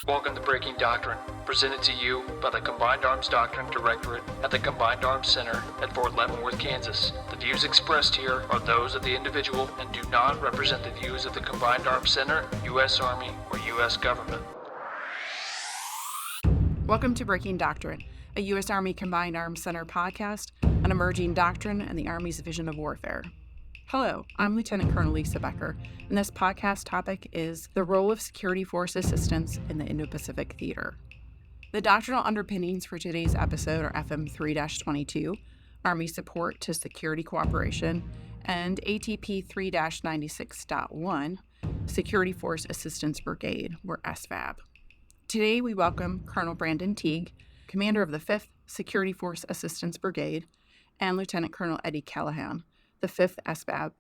Welcome to Breaking Doctrine, presented to you by the Combined Arms Doctrine Directorate at the Combined Arms Center at Fort Leavenworth, Kansas. The views expressed here are those of the individual and do not represent the views of the Combined Arms Center, U.S. Army, or U.S. government. Welcome to Breaking Doctrine, a U.S. Army Combined Arms Center podcast on emerging doctrine and the Army's vision of warfare. Hello, I'm Lieutenant Colonel Lisa Becker, and this podcast topic is the role of security force assistance in the Indo-Pacific theater. The doctrinal underpinnings for today's episode are FM 3-22, Army Support to Security Cooperation, and ATP 3-96.1, Security Force Assistance Brigade, or SFAB. Today we welcome Colonel Brandon Teague, Commander of the 5th Security Force Assistance Brigade, and Lieutenant Colonel Eddie Callahan, the 5th SFAB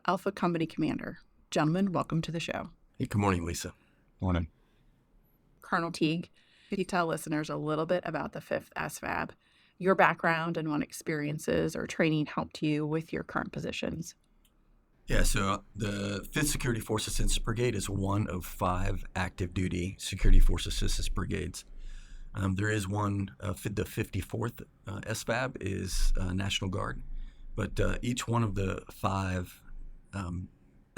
Alpha Company Commander. Gentlemen, welcome to the show. Hey, good morning, Lisa. Morning. Colonel Teague, could you tell listeners a little bit about the 5th SFAB, your background and what experiences or training helped you with your current positions? Yeah, so the 5th Security Force Assistance Brigade is one of 5 active duty Security Force Assistance Brigades. There is one, the 54th SFAB is National Guard. But each one of the 5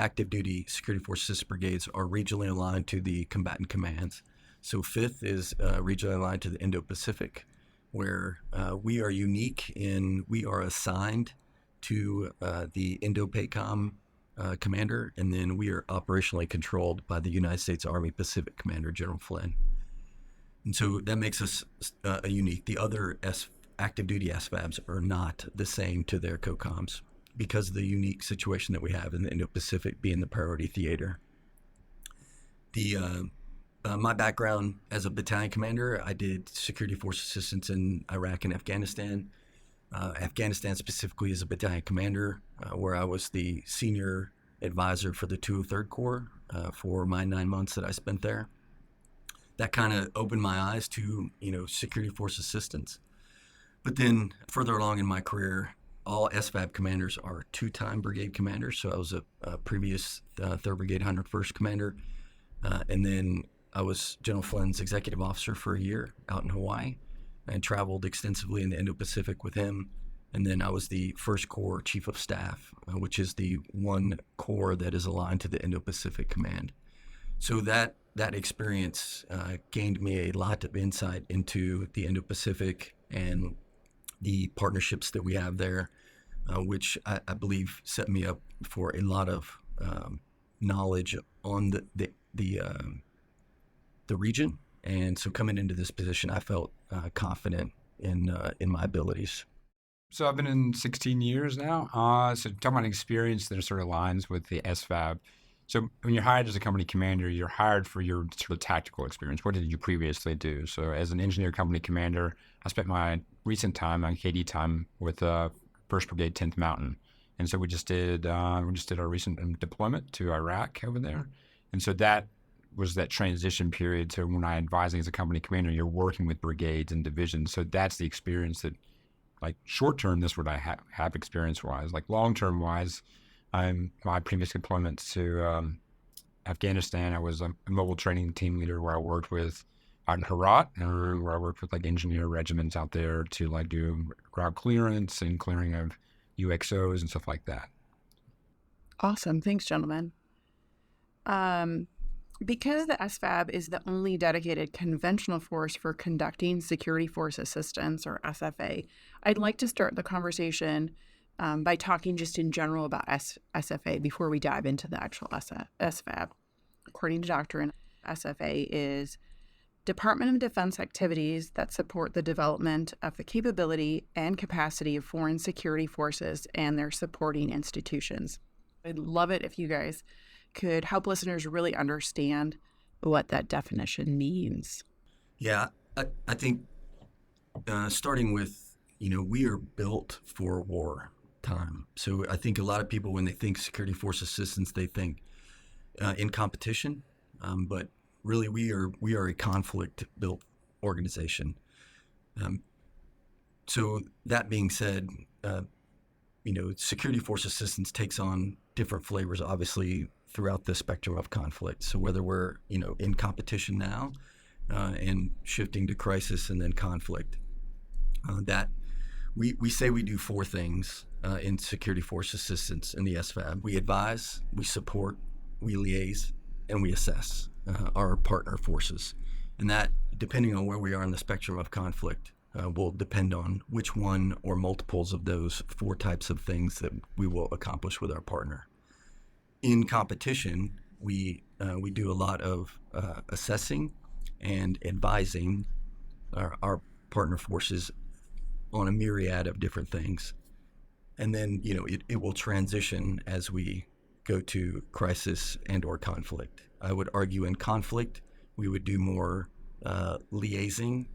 active duty Security Force Assistance Brigades are regionally aligned to the combatant commands. So 5th is regionally aligned to the Indo-Pacific, where we are unique in we are assigned to the Indo-PACOM commander, and then we are operationally controlled by the United States Army Pacific Commander, General Flynn. And so that makes us unique. The other active duty SFABs are not the same to their COCOMs because of the unique situation that we have in the Indo-Pacific being the priority theater. My background as a battalion commander, I did security force assistance in Iraq and Afghanistan. Afghanistan specifically as a battalion commander, where I was the senior advisor for the 203rd Corps for my 9 months that I spent there. That kind of opened my eyes to, security force assistance. But then further along in my career, all SFAB commanders are 2-time brigade commanders. So I was a previous 3rd Brigade 101st commander. And then I was General Flynn's executive officer for a year out in Hawaii and traveled extensively in the Indo-Pacific with him. And then I was the 1st Corps Chief of Staff, which is the one corps that is aligned to the Indo-Pacific Command. So that experience gained me a lot of insight into the Indo-Pacific and the partnerships that we have there, which I believe set me up for a lot of knowledge on the region. And so coming into this position, I felt confident in my abilities. So I've been in 16 years now. So talking about an experience that sort of aligns with the SFAB. So when you're hired as a company commander, you're hired for your sort of tactical experience. What did you previously do? So as an engineer company commander, I spent my recent time on KD time with 1st Brigade 10th Mountain. And so we just did our recent deployment to Iraq over there. And so that was that transition period. So when I'm advising as a company commander, you're working with brigades and divisions. So that's the experience that, like short term, this is what I have experience wise. Like long term wise, my previous deployments to Afghanistan, I was a mobile training team leader where I worked with out in Herat, where I worked with like engineer regiments out there to like do ground clearance and clearing of UXOs and stuff like that. Awesome. Thanks, gentlemen. Because the SFAB is the only dedicated conventional force for conducting security force assistance, or SFA, I'd like to start the conversation by talking just in general about SFA before we dive into the actual SFAB. According to Doctrine, SFA is Department of Defense activities that support the development of the capability and capacity of foreign security forces and their supporting institutions. I'd love it if you guys could help listeners really understand what that definition means. Yeah, I think starting with, we are built for war time. So I think a lot of people, when they think security force assistance, they think in competition, but really we are a conflict-built organization. So that being said, security force assistance takes on different flavors, obviously, throughout the spectrum of conflict. So whether we're, in competition now, and shifting to crisis and then conflict. That we say we do four things in security force assistance in the SFAB. We advise, we support, we liaise, and we assess our partner forces. And that, depending on where we are in the spectrum of conflict, will depend on which one or multiples of those four types of things that we will accomplish with our partner. In competition, we do a lot of assessing and advising our partner forces on a myriad of different things. And then, it will transition as we go to crisis and or conflict. I would argue in conflict, we would do more liaising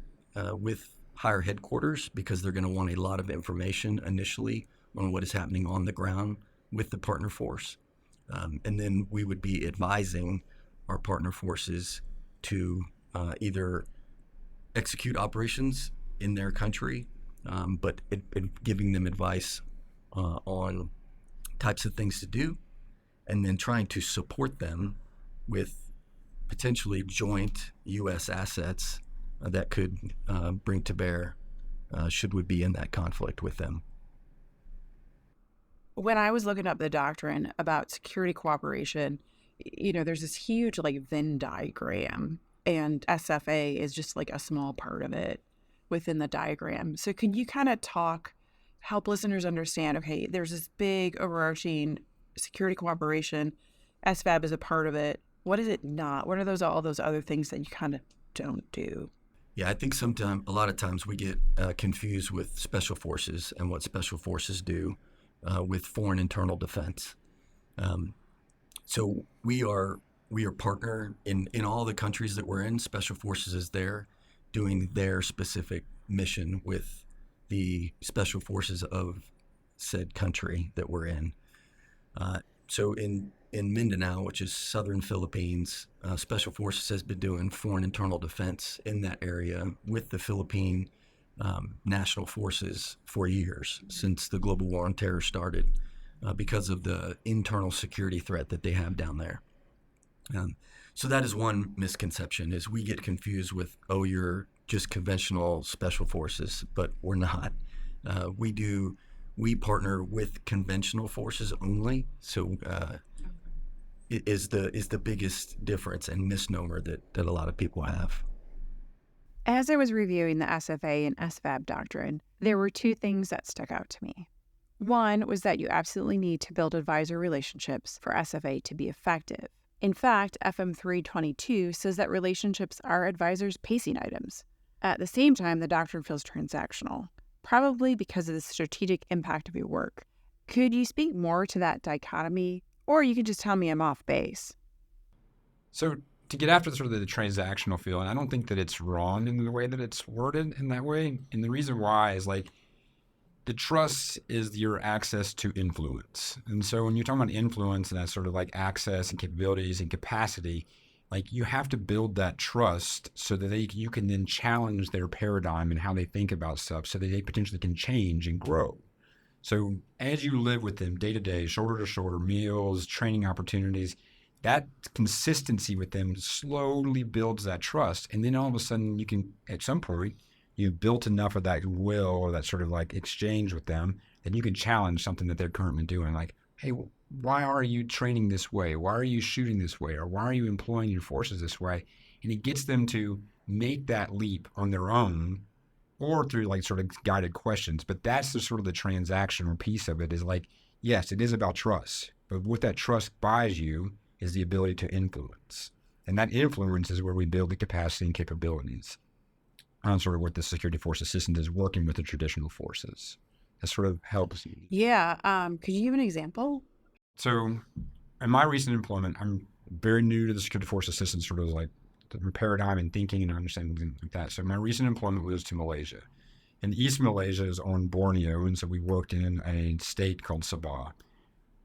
with higher headquarters because they're going to want a lot of information initially on what is happening on the ground with the partner force. And then we would be advising our partner forces to either execute operations in their country, but giving them advice on types of things to do, and then trying to support them with potentially joint U.S. assets that could bring to bear should we be in that conflict with them. When I was looking up the doctrine about security cooperation, there's this huge Venn diagram, and SFA is just a small part of it within the diagram. So can you kind of help listeners understand, okay, there's this big overarching security cooperation, SFAB is a part of it. What is it not? What are all those other things that you kind of don't do? Yeah, I think a lot of times we get confused with special forces and what special forces do with foreign internal defense. So we are partner in all the countries that we're in. Special forces is there doing their specific mission with the special forces of said country that we're in. So in Mindanao, which is southern Philippines, Special Forces has been doing foreign internal defense in that area with the Philippine national forces for years, since the global war on terror started, because of the internal security threat that they have down there. So that is one misconception, is we get confused with, oh, you're just conventional special forces, but we're not. We partner with conventional forces only. So it is the biggest difference and misnomer that a lot of people have. As I was reviewing the SFA and SFAB doctrine, there were two things that stuck out to me. One was that you absolutely need to build advisor relationships for SFA to be effective. In fact, FM 322 says that relationships are advisors' pacing items. At the same time, the doctrine feels transactional, probably because of the strategic impact of your work. Could you speak more to that dichotomy, or you could just tell me I'm off base? So to get after sort of the transactional feel, and I don't think that it's wrong in the way that it's worded in that way. And the reason why is the trust is your access to influence. And so when you're talking about influence and that sort of access and capabilities and capacity, you have to build that trust so that you can then challenge their paradigm and how they think about stuff so that they potentially can change and grow. So as you live with them day to day, shoulder to shoulder, meals, training opportunities, that consistency with them slowly builds that trust. And then all of a sudden you can, at some point, you've built enough of that will or that sort of exchange with them that you can challenge something that they're currently doing. Hey, why are you training this way? Why are you shooting this way? Or why are you employing your forces this way? And it gets them to make that leap on their own or through sort of guided questions. But that's the sort of the transactional piece of it is yes, it is about trust. But what that trust buys you is the ability to influence. And that influence is where we build the capacity and capabilities on sort of what the security force assistant is working with the traditional forces. That sort of helps. Yeah. Could you give an example? So in my recent employment, I'm very new to the security force assistant sort of the paradigm and thinking and understanding things like that. So my recent employment was to Malaysia. And East Malaysia is on Borneo, and so we worked in a state called Sabah.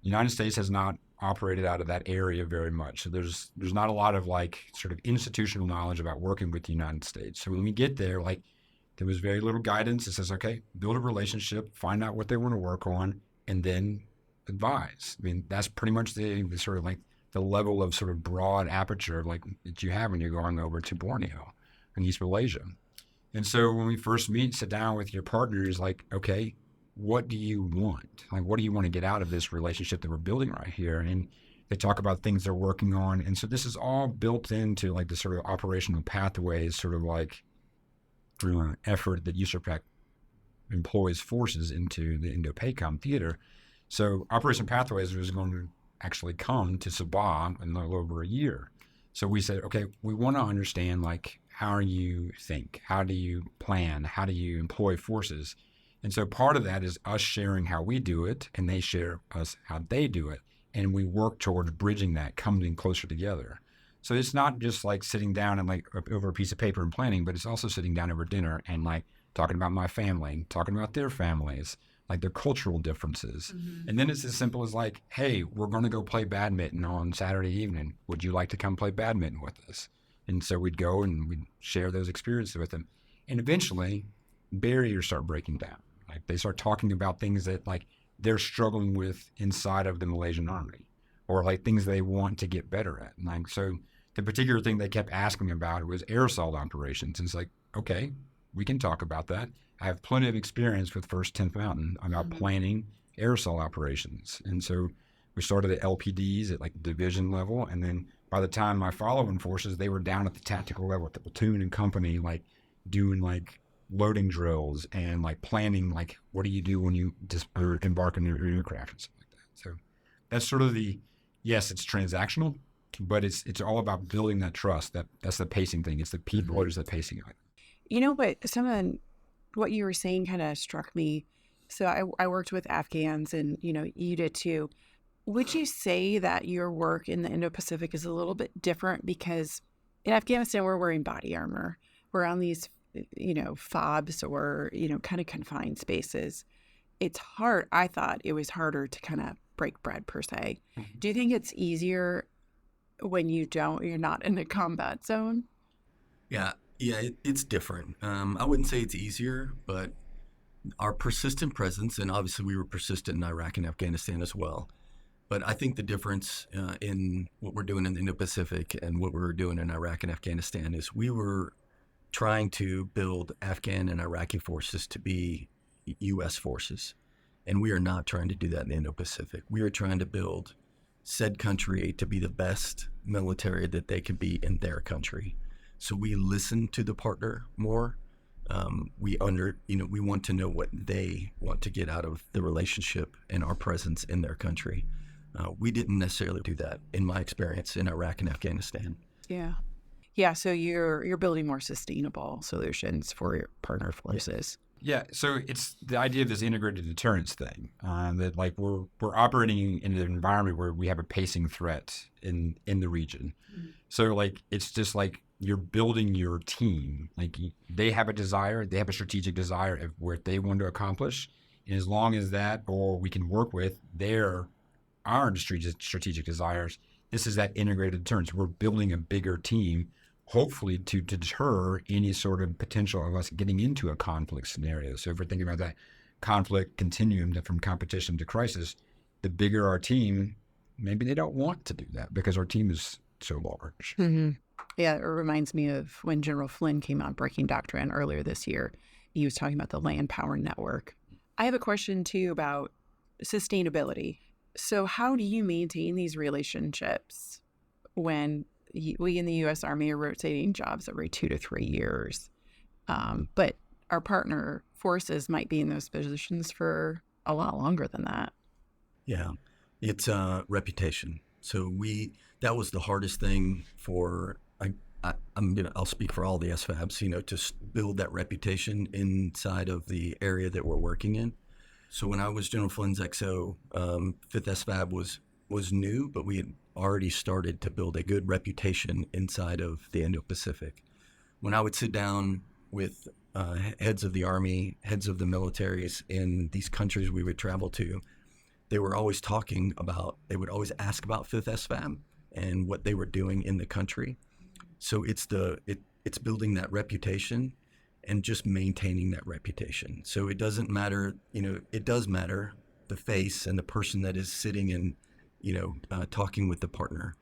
The United States has not operated out of that area very much. So there's not a lot of sort of institutional knowledge about working with the United States. So when we get there, there was very little guidance. It says, okay, build a relationship, find out what they want to work on, and then advise. I mean, that's pretty much the sort of the level of sort of broad aperture that you have when you're going over to Borneo. in East Malaysia. And so when we first meet, sit down with your partners, like, okay, what do you want? Like, what do you want to get out of this relationship that we're building right here? And they talk about things they're working on. And so this is all built into like the sort of operational pathways, sort of like through an effort that USAPAC employs forces into the Indo-PACOM theater. So Operation Pathways was going to actually come to Sabah in a little over a year. So we said, okay, we want to understand like how you think, how do you plan, how do you employ forces? And so part of that is us sharing how we do it, and they share us how they do it. And we work towards bridging that, coming closer together. So it's not just like sitting down and like over a piece of paper and planning, but it's also sitting down over dinner and like talking about my family, talking about their families, like their cultural differences. Mm-hmm. And then it's as simple as like, hey, we're going to go play badminton on Saturday evening. Would you like to come play badminton with us? And so we'd go and we'd share those experiences with them. And eventually barriers start breaking down. Like they start talking about things that like they're struggling with inside of the Malaysian Army, or like things they want to get better at. And like, so the particular thing they kept asking about was air assault operations. And it's like, okay, we can talk about that. I have plenty of experience with 1st 10th Mountain about planning air assault operations. And so we started at LPDs at like division level. And then by the time my following forces, they were down at the tactical level at the platoon and company, like doing like loading drills and like planning, like what do you do when you embark on your aircraft and stuff like that. So that's sort of yes, it's transactional, but it's all about building that trust. That's the pacing thing. It's the people who's the pacing of it. You know what? What you were saying kind of struck me. So I worked with Afghans, and you did too. Would you say that your work in the Indo-Pacific is a little bit different because in Afghanistan we're wearing body armor, we're on these FOBs or kind of confined spaces? It's hard. I thought it was harder to kind of break bread per se. Mm-hmm. Do you think it's easier when you're not in a combat zone? Yeah, it's different. I wouldn't say it's easier, but our persistent presence, and obviously we were persistent in Iraq and Afghanistan as well. But I think the difference in what we're doing in the Indo-Pacific and what we were doing in Iraq and Afghanistan is we were trying to build Afghan and Iraqi forces to be U.S. forces. And we are not trying to do that in the Indo-Pacific. We are trying to build said country to be the best military that they can be in their country. So we listen to the partner more. We want to know what they want to get out of the relationship and our presence in their country. We didn't necessarily do that in my experience in Iraq and Afghanistan. Yeah. So you're building more sustainable solutions for your partner forces. Yeah. So it's the idea of this integrated deterrence thing, that like we're operating in an environment where we have a pacing threat in the region. Mm-hmm. So like it's just like you're building your team. Like they have a desire, they have a strategic desire of what they want to accomplish, and as long as that, or we can work with our strategic desires, this is that integrated deterrence. We're building a bigger team, hopefully to deter any sort of potential of us getting into a conflict scenario. So if we're thinking about that conflict continuum from competition to crisis, the bigger our team, maybe they don't want to do that because our team is so large. Mm-hmm. Yeah, it reminds me of when General Flynn came on Breaking Doctrine earlier this year. He was talking about the landpower network. I have a question too about sustainability. So how do you maintain these relationships when we in the U.S. Army are rotating jobs every 2 to 3 years, but our partner forces might be in those positions for a lot longer than that? Yeah, it's reputation. So that was the hardest thing for. I'll speak for all the SFABs. To build that reputation inside of the area that we're working in. So when I was General Flynn's XO, 5th SFAB was new, but we had already started to build a good reputation inside of the Indo-Pacific. When I would sit down with heads of the Army, heads of the militaries in these countries we would travel to, they would always ask about 5th SFAB and what they were doing in the country. So it's building that reputation and just maintaining that reputation. So it doesn't matter, it does matter the face and the person that is sitting and, talking with the partner,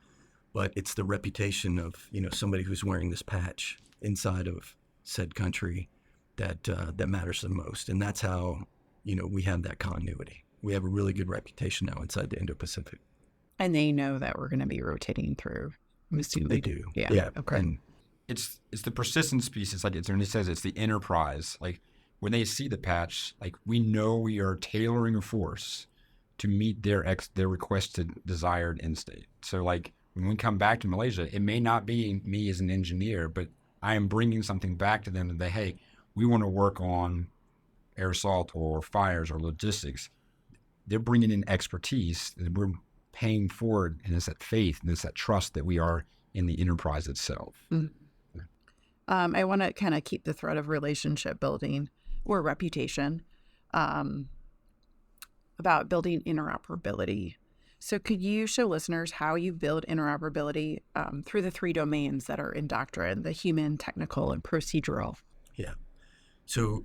but it's the reputation of, somebody who's wearing this patch inside of said country that matters the most. And that's how, we have that continuity. We have a really good reputation now inside the Indo-Pacific. And they know that we're going to be rotating through. I'm assuming They do. Yeah. Okay. And It's the persistence piece. It's like when it says it's the enterprise. Like when they see the patch, like we know we are tailoring a force to meet their requested desired end state. So like when we come back to Malaysia, it may not be me as an engineer, but I am bringing something back to them that, hey, we want to work on air assault or fires or logistics. They're bringing in expertise and we're paying for it. And it's that faith and it's that trust that we are in the enterprise itself. Mm-hmm. I want to kind of keep the thread of relationship building or reputation about building interoperability. So could you show listeners how you build interoperability through the 3 domains that are in Doctrine, the human, technical, and procedural? Yeah. So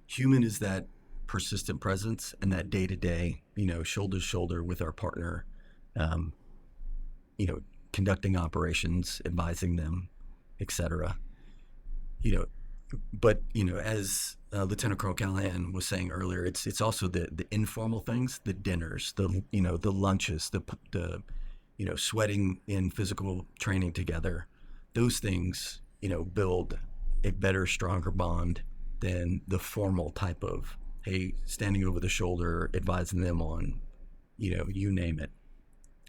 human is that persistent presence and that day-to-day, shoulder to shoulder with our partner, conducting operations, advising them, etc. But as Lieutenant Colonel Callahan was saying earlier, it's also the informal things, the dinners, the lunches, the sweating in physical training together. Those things, build a better, stronger bond than the formal type of, hey, standing over the shoulder, advising them on, you name it.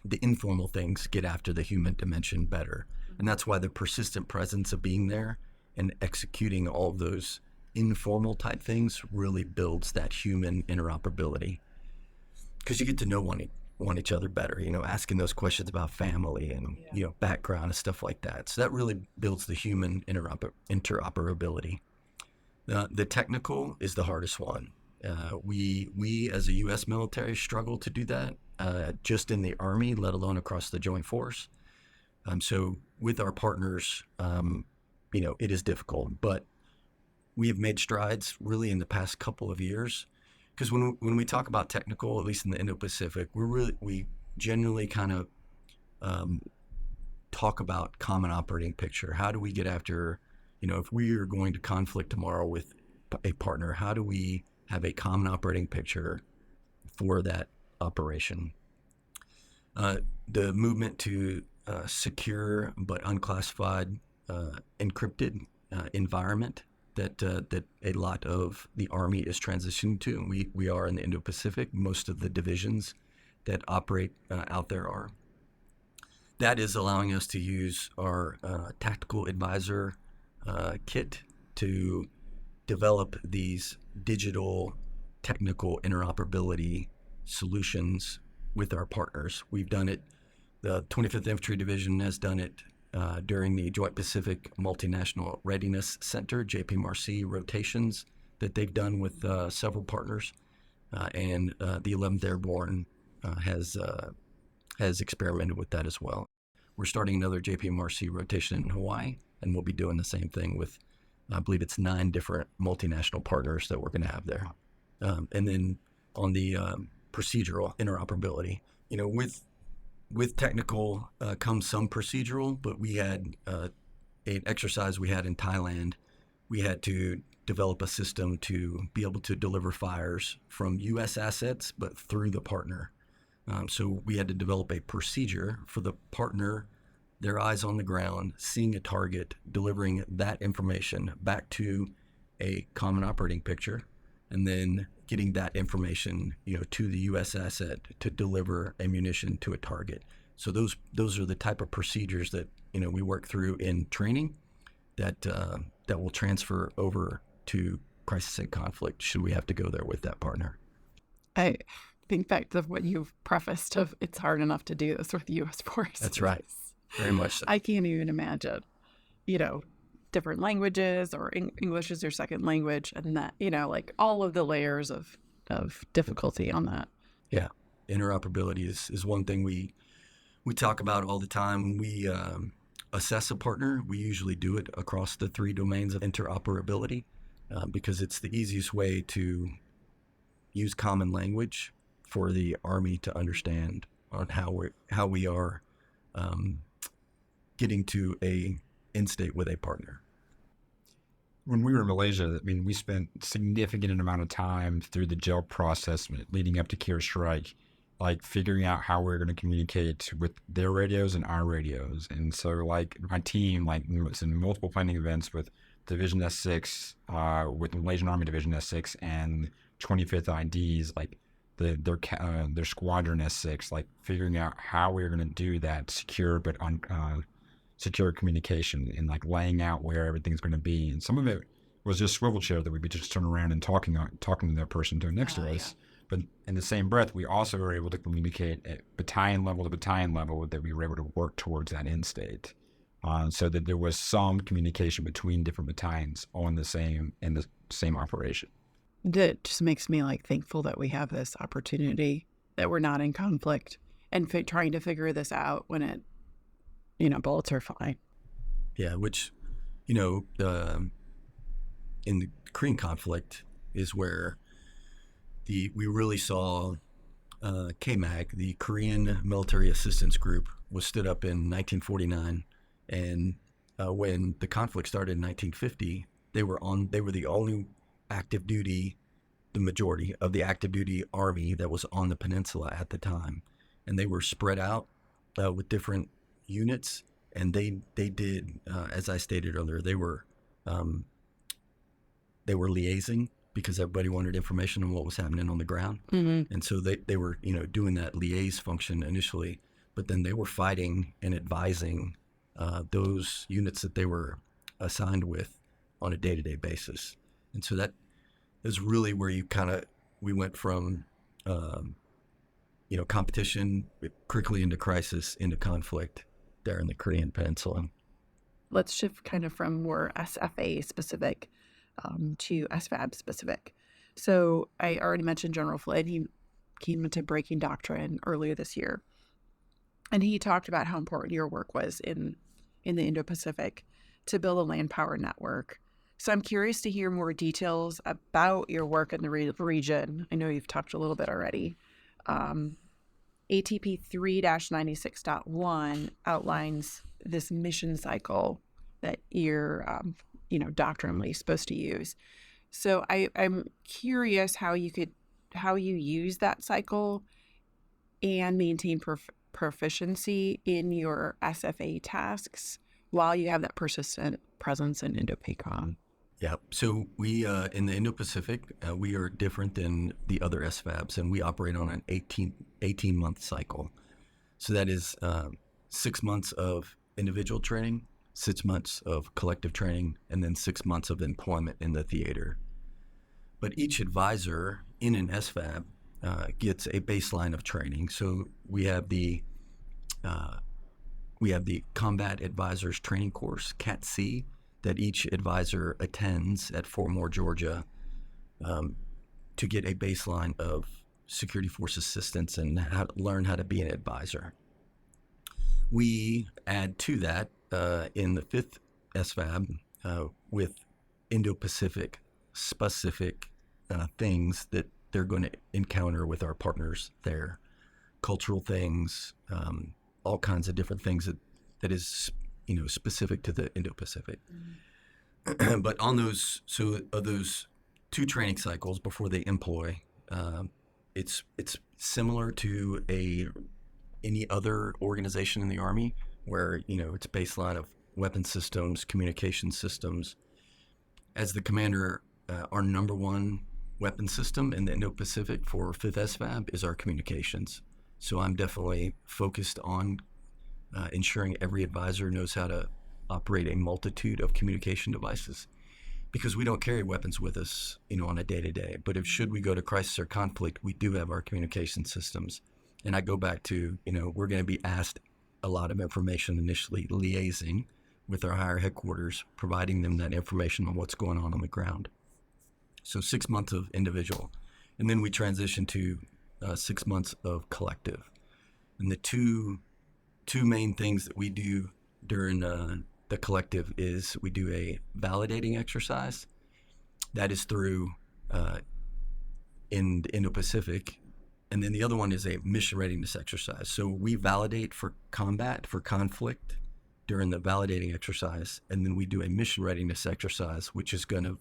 The informal things get after the human dimension better. And that's why the persistent presence of being there and executing all of those informal type things really builds that human interoperability. Because you get to know one each other better, asking those questions about family and, background and stuff like that. So that really builds the human interoperability. The technical is the hardest one. We as a U.S. military struggle to do that just in the Army, let alone across the Joint Force. So with our partners, it is difficult, but we have made strides really in the past couple of years. Because when we talk about technical, at least in the Indo-Pacific, we generally kind of talk about common operating picture. How do we get after, if we are going to conflict tomorrow with a partner, how do we have a common operating picture for that operation? The movement to secure but unclassified encrypted environment that a lot of the Army is transitioning to, and we are in the Indo-Pacific. Most of the divisions that operate out there are. That is allowing us to use our tactical advisor kit to develop these digital technical interoperability solutions with our partners. We've done it. The 25th Infantry Division has done it during the Joint Pacific Multinational Readiness Center, JPMRC rotations that they've done with several partners. And the 11th Airborne has experimented with that as well. We're starting another JPMRC rotation in Hawaii, and we'll be doing the same thing with, I believe it's 9 different multinational partners that we're going to have there. And then on the procedural interoperability, with technical comes some procedural, but we had an exercise we had in Thailand. We had to develop a system to be able to deliver fires from U.S. assets, but through the partner. So we had to develop a procedure for the partner, their eyes on the ground, seeing a target, delivering that information back to a common operating picture, and then getting that information, to the U.S. asset to deliver ammunition to a target. So those are the type of procedures that we work through in training that will transfer over to crisis and conflict should we have to go there with that partner. I think back to what you've prefaced of it's hard enough to do this with the U.S. forces. That's right. Very much so. I can't even imagine, different languages or English is your second language, and that, like all of the layers of difficulty on that. Yeah. Interoperability is one thing we talk about all the time. When we assess a partner, we usually do it across the 3 domains of interoperability because it's the easiest way to use common language for the Army to understand on how we are getting to a end state with a partner. when we were in Malaysia, I mean, we spent significant amount of time through the jail process leading up to Kira Strike, like figuring out how we're going to communicate with their radios and our radios. And so like my team, like was in multiple planning events with Division S6, with the Malaysian Army Division S6 and 25th IDs, like their squadron S6, like figuring out how we're going to do that secure, but on, secure communication and like laying out where everything's going to be. And some of it was just swivel chair that we'd be just turning around and talking to that person next to us. But in the same breath, we also were able to communicate at battalion level to battalion level, that we were able to work towards that end state. So that there was some communication between different battalions in the same operation. It just makes me like thankful that we have this opportunity, that we're not in conflict and trying to figure this out when it, bullets are fine. Yeah, which, in the Korean conflict is where we really saw KMAG, the Korean Military Assistance Group, was stood up in 1949, and when the conflict started in 1950, they were the only active duty, the majority of the active duty army that was on the peninsula at the time, and they were spread out with different units, and they did, as I stated earlier, they were liaising because everybody wanted information on what was happening on the ground. Mm-hmm. And so they were, doing that liaise function initially, but then they were fighting and advising those units that they were assigned with on a day-to-day basis. And so that is really where we went from, competition quickly into crisis, into conflict there in the Korean Peninsula. Let's shift kind of from more SFA specific to SFAB specific. So I already mentioned General Flynn. He came into Breaking Doctrine earlier this year, and he talked about how important your work was in the Indo-Pacific to build a landpower network. So I'm curious to hear more details about your work in the region. I know you've talked a little bit already. ATP 3-96.1 outlines this mission cycle that you're, doctrinally supposed to use. So I'm curious how you use that cycle and maintain proficiency in your SFA tasks while you have that persistent presence in Indo-PACOM. Yeah. So we, in the Indo-Pacific, we are different than the other SFABs, and we operate on an 18-month cycle. So that is 6 months of individual training, 6 months of collective training, and then 6 months of employment in the theater. But each advisor in an SFAB gets a baseline of training. So we have the Combat Advisors Training Course, CAT-C, that each advisor attends at Fort Moore, Georgia, to get a baseline of security force assistance and learn how to be an advisor. We add to that in the 5th SFAB with Indo-Pacific specific things that they're going to encounter with our partners there, cultural things, all kinds of different things that is specific to the Indo-Pacific. Mm-hmm. But on those, of those 2 training cycles before they employ, it's similar to any other organization in the Army, where it's baseline of weapon systems, communication systems. As the commander, our number one weapon system in the Indo-Pacific for 5th SFAB is our communications. So I'm definitely focused on ensuring every advisor knows how to operate a multitude of communication devices, because we don't carry weapons with us, on a day-to-day. But should we go to crisis or conflict, we do have our communication systems. And I go back to, we're going to be asked a lot of information initially, liaising with our higher headquarters, providing them that information on what's going on the ground. So 6 months of individual. And then we transition to 6 months of collective. And the two main things that we do during the collective is we do a validating exercise. That is through in the Indo-Pacific. And then the other one is a mission readiness exercise. So we validate for combat, for conflict, during the validating exercise, and then we do a mission readiness exercise, which is going to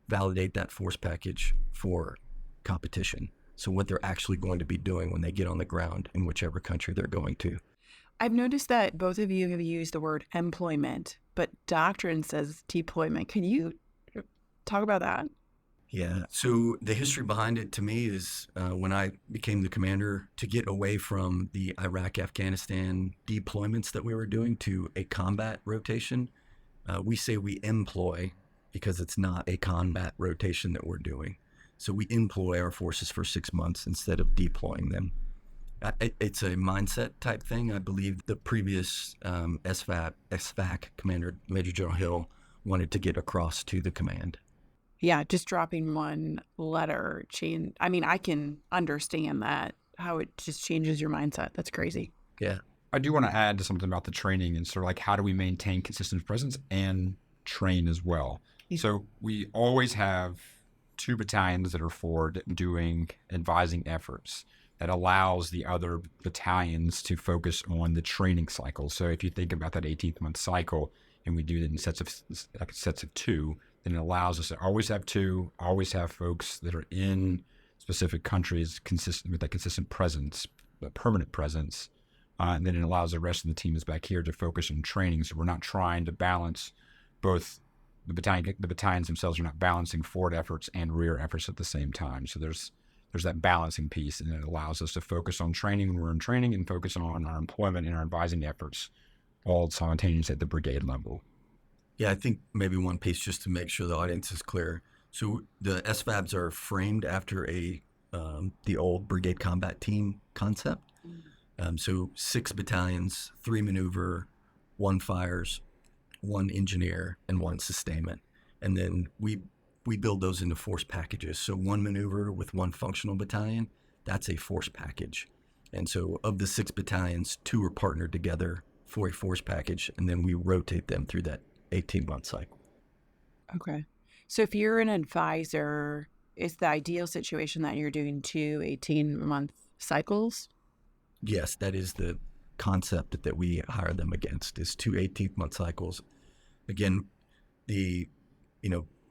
validate that force package for competition. So what they're actually going to be doing when they get on the ground in whichever country they're going to. I've noticed that both of you have used the word employment, but Doctrine says deployment. Can you talk about that? Yeah. So the history behind it to me is when I became the commander, to get away from the Iraq-Afghanistan deployments that we were doing to a combat rotation. We say we employ because it's not a combat rotation that we're doing. So we employ our forces for 6 months instead of deploying them. It's a mindset type thing. I believe the previous SFAC commander, Major General Hill, wanted to get across to the command. Yeah, just dropping one letter change. I mean, I can understand that, how it just changes your mindset. That's crazy. Yeah. I do want to add to something about the training and sort of like how do we maintain consistent presence and train as well. Yeah. So we always have 2 battalions that are forward doing advising efforts that allows the other battalions to focus on the training cycle. So if you think about that 18th month cycle and we do it in sets of 2, then it allows us to always have 2, always have folks that are in specific countries consistent with that consistent presence, a permanent presence. And then it allows the rest of the teams back here to focus on training. So we're not trying to balance both the battalions themselves are not balancing forward efforts and rear efforts at the same time. So there's that balancing piece, and it allows us to focus on training when we're in training and focus on our employment and our advising efforts all simultaneously at the brigade level. Yeah, I think maybe one piece just to make sure the audience is clear. So the SFABs are framed after the old brigade combat team concept. So 6 battalions, 3 maneuver, 1 fires, 1 engineer, and 1 sustainment. And then we build those into force packages. So 1 maneuver with 1 functional battalion, that's a force package. And so of the 6 battalions, 2 are partnered together for a force package, and then we rotate them through that 18-month cycle. Okay. So if you're an advisor, is the ideal situation that you're doing 2 18-month cycles? Yes, that is the concept that we hire them against, is 2 18-month cycles. Again,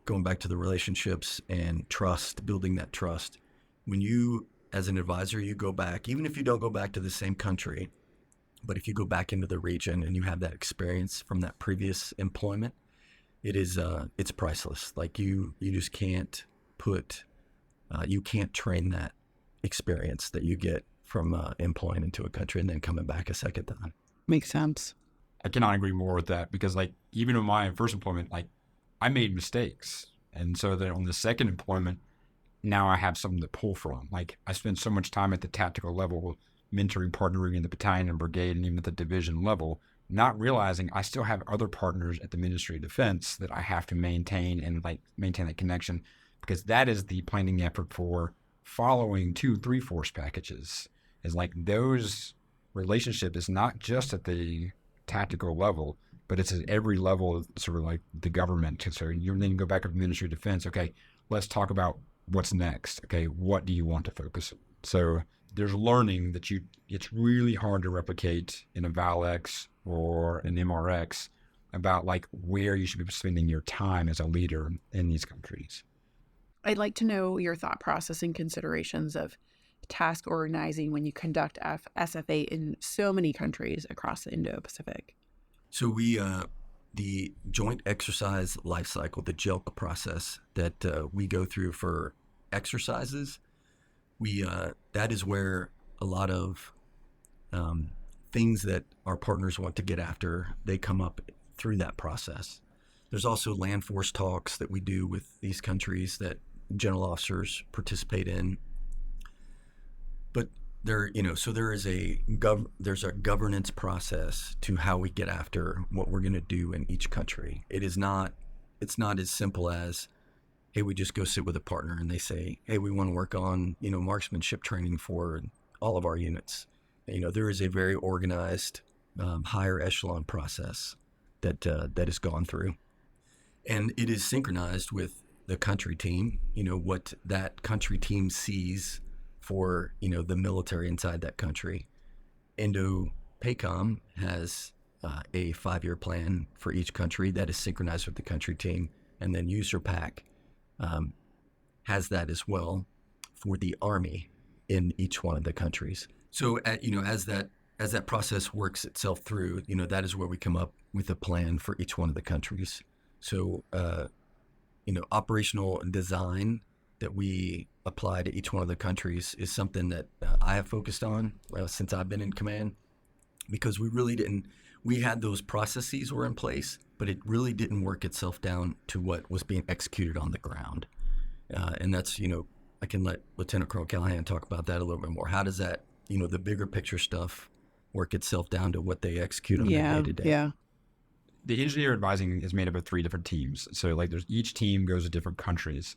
going back to the relationships and trust, building that trust. When you, as an advisor, you go back, even if you don't go back to the same country, but if you go back into the region and you have that experience from that previous employment, it's priceless. Like you just can't you can't train that experience that you get from employing into a country and then coming back a second time. Makes sense. I cannot agree more with that because, like, even in my first employment, like, I made mistakes. And so then on the second employment, now I have something to pull from. Like, I spent so much time at the tactical level, mentoring, partnering in the battalion and brigade, and even at the division level, not realizing I still have other partners at the Ministry of Defense that I have to maintain and maintain that connection, because that is the planning effort for following 2, 3 force packages. Is like those relationship is not just at the tactical level, but it's at every level of sort of like the government. So you then go back to the Ministry of Defense. Okay, let's talk about what's next. Okay, what do you want to focus on? So there's learning that it's really hard to replicate in a VALX or an MRX about like where you should be spending your time as a leader in these countries. I'd like to know your thought process and considerations of task organizing when you conduct SFA in so many countries across the Indo-Pacific. So we, the joint exercise life cycle, the JELC process that we go through for exercises, that is where a lot of things that our partners want to get after, they come up through that process. There's also land force talks that we do with these countries that general officers participate in. But there's a governance process to how we get after what we're going to do in each country. It's not as simple as, hey, we just go sit with a partner and they say, hey, we want to work on, marksmanship training for all of our units. There is a very organized, higher echelon process that is gone through. And it is synchronized with the country team, what that country team sees for, the military inside that country. Indo-PACOM has a 5-year plan for each country that is synchronized with the country team. And then USERPAC has that as well for the Army in each one of the countries. So, as that process works itself through, that is where we come up with a plan for each one of the countries. So, operational design that we apply to each one of the countries is something that I have focused on since I've been in command, because we had those processes were in place, but it really didn't work itself down to what was being executed on the ground. And that's, I can let Lieutenant Colonel Callahan talk about that a little bit more. How does that, the bigger picture stuff work itself down to what they execute on the day-to-day? Yeah. The engineer advising is made up of 3 different teams. So each team goes to different countries.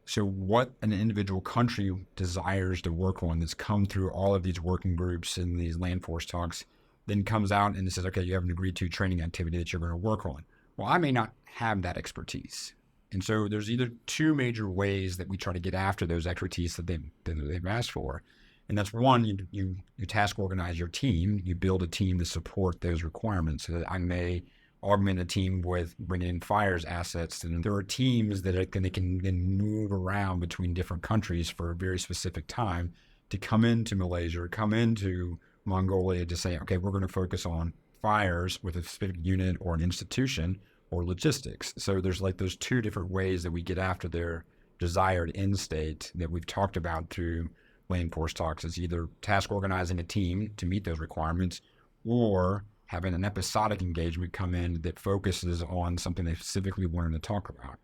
So what an individual country desires to work on that's come through all of these working groups and these land force talks, then comes out and says, okay, you have an agreed to training activity that you're going to work on. Well, I may not have that expertise. And so there's either 2 major ways that we try to get after those expertise that they've asked for. And that's one, you task organize your team, you build a team to support those requirements. So that I may augment a team with bringing in fires assets. And there are teams that they can then move around between different countries for a very specific time to come into Malaysia or come into Mongolia to say, okay, we're going to focus on fires with a specific unit or an institution or logistics. So there's those 2 different ways that we get after their desired end state that we've talked about through land force talks. Is either task organizing a team to meet those requirements or having an episodic engagement come in that focuses on something they specifically wanted to talk about.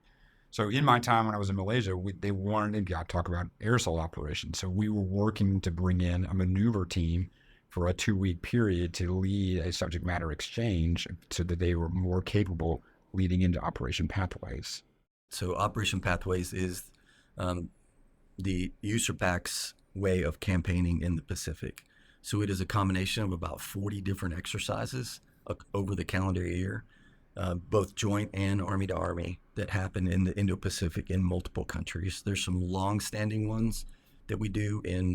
So in my time when I was in Malaysia, they wanted to talk about aerosol operations. So we were working to bring in a maneuver team for a 2-week period to lead a subject matter exchange so that they were more capable leading into Operation Pathways. So Operation Pathways is the USERPAC's way of campaigning in the Pacific. So it is a combination of about 40 different exercises over the calendar year, both joint and Army to Army, that happen in the Indo-Pacific in multiple countries. There's some long-standing ones that we do in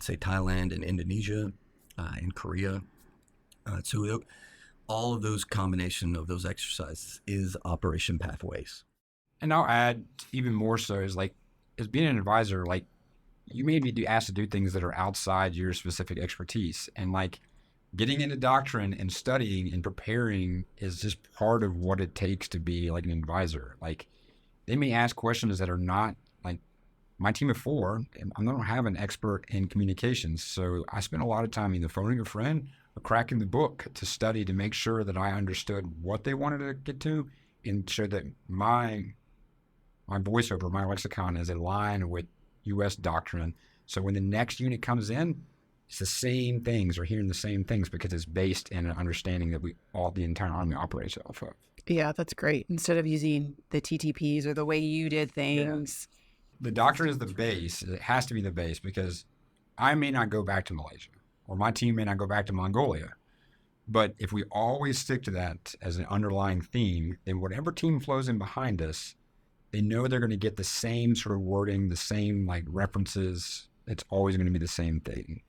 say, Thailand and Indonesia, in Korea. So all of those combination of those exercises is Operation Pathways. And I'll add even more so is as being an advisor, you may be asked to do things that are outside your specific expertise. And getting into doctrine and studying and preparing is just part of what it takes to be an advisor. They may ask questions that are not my team of 4, and I don't have an expert in communications. So I spent a lot of time either phoning a friend or cracking the book to study to make sure that I understood what they wanted to get to and so that my voiceover, my lexicon is aligned with U.S. doctrine. So when the next unit comes in, it's the same things or hearing the same things because it's based in an understanding that the entire Army operates off of. Yeah, that's great. Instead of using the TTPs or the way you did things. Yeah. The doctrine is the base. It has to be the base because I may not go back to Malaysia or my team may not go back to Mongolia. But if we always stick to that as an underlying theme, then whatever team flows in behind us, they know they're going to get the same sort of wording, the same references. It's always going to be the same thing.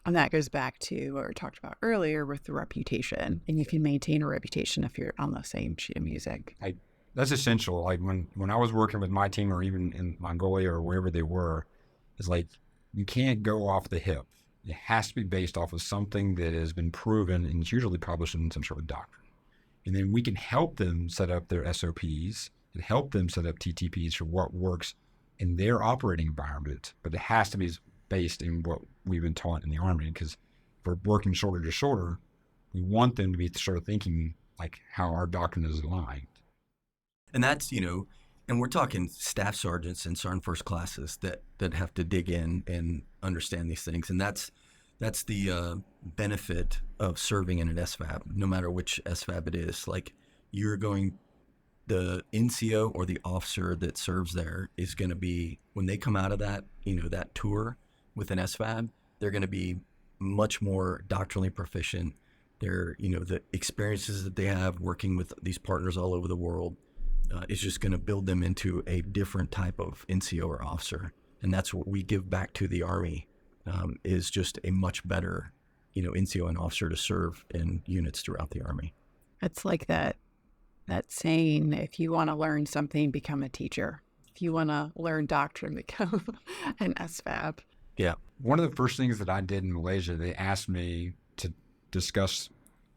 And that goes back to what we talked about earlier with the reputation. And you can maintain a reputation if you're on the same sheet of music. That's essential. When I was working with my team or even in Mongolia or wherever they were, it's you can't go off the hip. It has to be based off of something that has been proven and it's usually published in some sort of doctrine. And then we can help them set up their SOPs and help them set up TTPs for what works in their operating environment. But it has to be based in what we've been taught in the Army, because if we're working shoulder to shoulder, we want them to be sort of thinking how our doctrine is aligned. And that's, and we're talking staff sergeants and sergeant first classes that have to dig in and understand these things. And that's the benefit of serving in an SFAB, no matter which SFAB it is. The NCO or the officer that serves there is going to be, when they come out of that, that tour with an SFAB, they're going to be much more doctrinally proficient. They're, the experiences that they have working with these partners all over the world is just going to build them into a different type of NCO or officer. And that's what we give back to the Army, is just a much better, NCO and officer to serve in units throughout the Army. It's like that saying, if you want to learn something, become a teacher. If you want to learn doctrine, become an SFAB. Yeah. One of the first things that I did in Malaysia, they asked me to discuss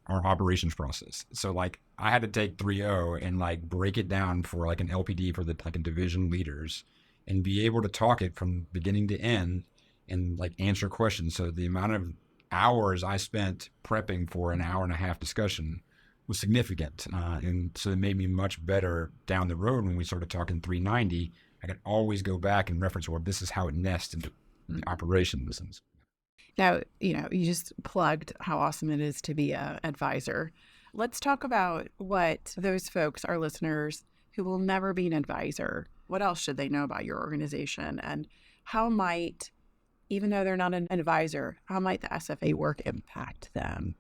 our operations process. So like I had to take 3.0 and like break it down for like an LPD for the like a division leaders and be able to talk it from beginning to end and like answer questions. So the amount of hours I spent prepping for an hour and a half discussion was significant. And so it made me much better down the road when we started talking 390. I could always go back and reference, well, this is how it nests into the operations. Now, you just plugged how awesome it is to be an advisor. Let's talk about what those folks, our listeners, who will never be an advisor, what else should they know about your organization? And how might, even though they're not an advisor, how might the SFA work impact them?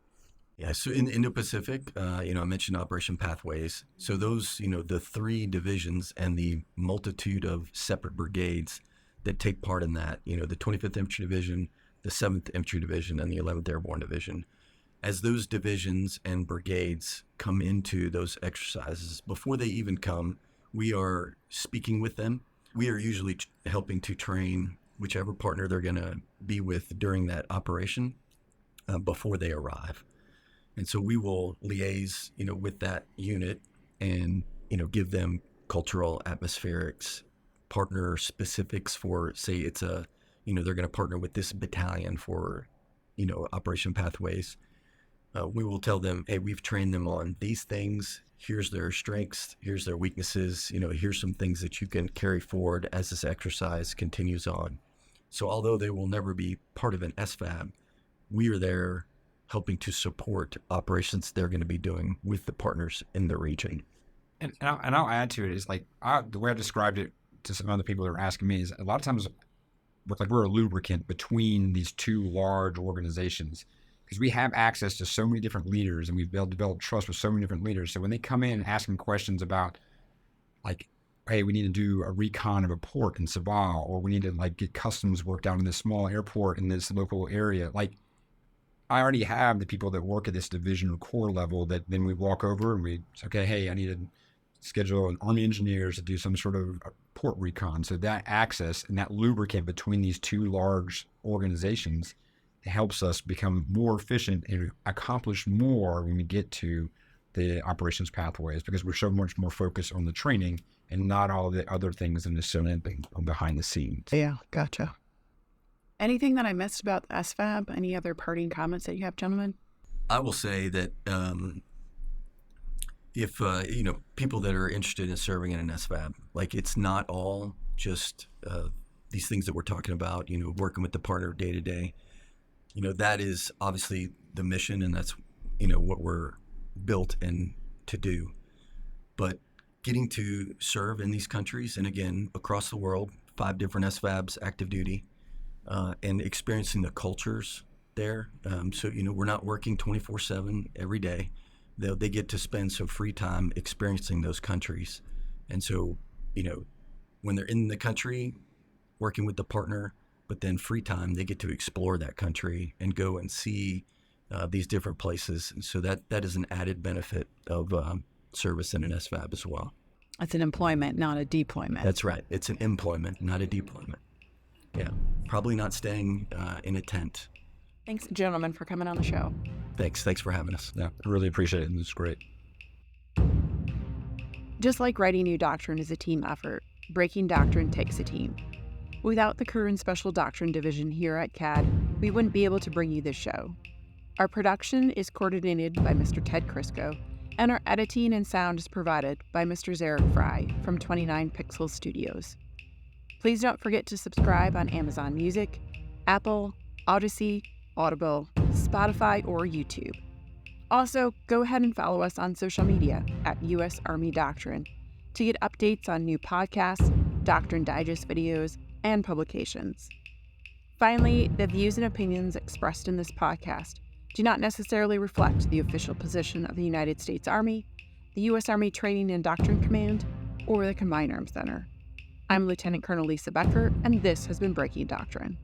Yeah, so in the Indo-Pacific, I mentioned Operation Pathways. So those, the 3 divisions and the multitude of separate brigades that take part in that, the 25th Infantry Division, the 7th Infantry Division, and the 11th Airborne Division. As those divisions and brigades come into those exercises, before they even come, we are speaking with them. We are usually helping to train whichever partner they're going to be with during that operation before they arrive. And so we will liaise, with that unit and, give them cultural atmospherics, partner specifics for, say it's they're going to partner with this battalion for, Operation Pathways. We will tell them, hey, we've trained them on these things. Here's their strengths. Here's their weaknesses. Here's some things that you can carry forward as this exercise continues on. So although they will never be part of an SFAB, we are there helping to support operations they're going to be doing with the partners in the region. And I'll add to it is like the way I described it to some other people that are asking me is a lot of times we're a lubricant between these 2 large organizations because we have access to so many different leaders and we've developed trust with so many different leaders. So when they come in asking questions about like, hey, we need to do a recon of a port in Sabah, or we need to like get customs worked out in this small airport in this local area, like I already have the people that work at this division or corps level that then we walk over and we say, okay, hey, I need to schedule an Army engineers to do some sort of port recon. So that access and that lubricant between these 2 large organizations helps us become more efficient and accomplish more when we get to the operations pathways because we're so much more focused on the training and not all the other things in the behind the scenes. Yeah, gotcha. Anything that I missed about the SFAB? Any other parting comments that you have, gentlemen? I will say that if, people that are interested in serving in an SFAB, like it's not all just these things that we're talking about, working with the partner day to day. That is obviously the mission and that's, what we're built in to do. But getting to serve in these countries and again, across the world, 5 different SFABs, active duty, and experiencing the cultures there. So, we're not working 24/7 every day. They get to spend some free time experiencing those countries. And so, when they're in the country, working with the partner, but then free time, they get to explore that country and go and see these different places. And so that is an added benefit of service in an SFAB as well. It's an employment, not a deployment. That's right. It's an employment, not a deployment. Yeah, probably not staying in a tent. Thanks, gentlemen, for coming on the show. Thanks for having us. Yeah, I really appreciate it. It's great. Just like writing new doctrine is a team effort, breaking doctrine takes a team. Without the crew and special doctrine division here at CAD, we wouldn't be able to bring you this show. Our production is coordinated by Mr. Ted Crisco, and our editing and sound is provided by Mr. Zarek Fry from 29 Pixels Studios. Please don't forget to subscribe on Amazon Music, Apple, Odyssey, Audible, Spotify, or YouTube. Also, go ahead and follow us on social media at U.S. Army Doctrine to get updates on new podcasts, Doctrine Digest videos, and publications. Finally, the views and opinions expressed in this podcast do not necessarily reflect the official position of the United States Army, the U.S. Army Training and Doctrine Command, or the Combined Arms Center. I'm Lieutenant Colonel Lisa Becker, and this has been Breaking Doctrine.